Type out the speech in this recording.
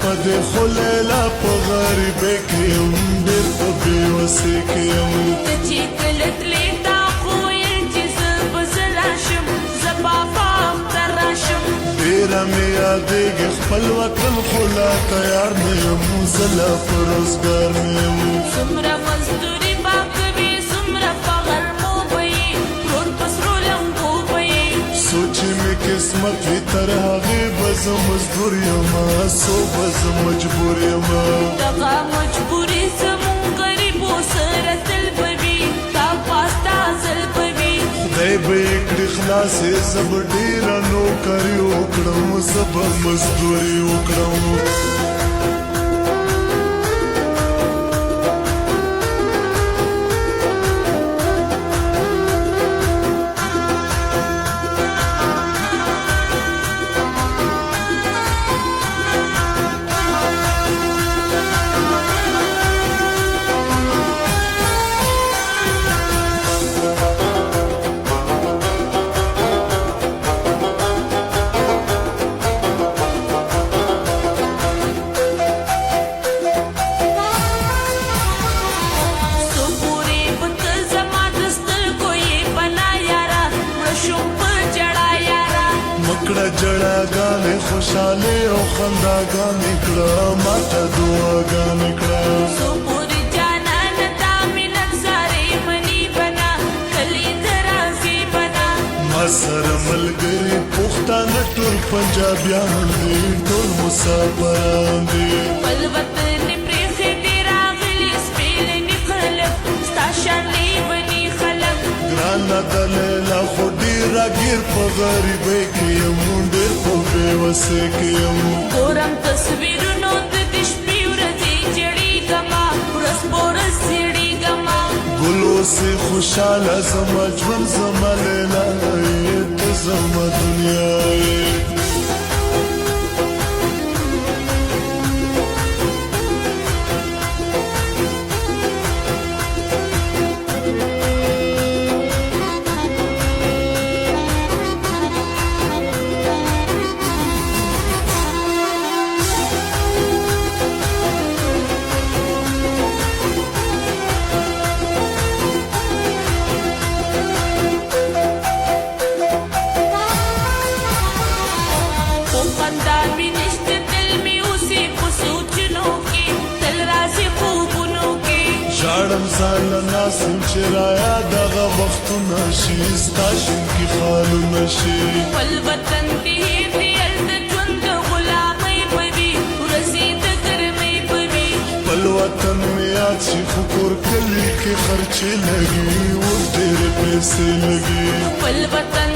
پدې خو لیلا په غریبۍ کې یم ډېر په بېوسۍ کې یم ته چې کله تلې تا خو ویل چې زه به زه راشم زه به افاق ته راشم ډېره مې یادېږي خپل وطن خو لا تیار نه یم زه لا په روزګار نه یم څومره مزدوري به کوې څومره فقر مو به یې پروت په سرو لمبو به یې سوچ مې قسمت وي تر هغې به زه مزدور یم څو به زه مجبور یم دغه مجبوري زموږ غریبو سره تل به وي تا پاستا ځل به وي خدای به یې کړي خلاصې زه به ډېره نوکري وکړم زه به مزدوري وکړم کړه جړاګانې خوشحالۍ او خنداګانې کړه ماته دعاګانې کړه څو پورې جانانه تا مینت سارې مني بنا کلي ته راځي بنا ما سره ملګري پښتانه ټول پنجابیان دي ټول مسافران دي خپل وطن پرېښې دي راغلي سپېلني خلک ستا شان لیوني خلک ګرانه د لیلا خو ډېره ګیر په غریبۍ کې یم ډېر په بېوسۍ کې یم ګورم تصویرونو د دې شپې ورځې جړېږمه ورځ په ورځ زړېږمه ګل اوسې خوشحاله زما ژوند زما لیلا یې ته زما دنیا یې ژاړم ځان له ناسم چې رایاد دغه وختونه شي ستا شینکي خالونه شي خپل وطن دې هېر دې هلته ژوند د غلامۍ به وي ورځې د ګرمۍ به وي خپل وطن مې یاد شي خو کور کلي کې خرچې لګي اوس ډېرې پیسې لګي خپل وطن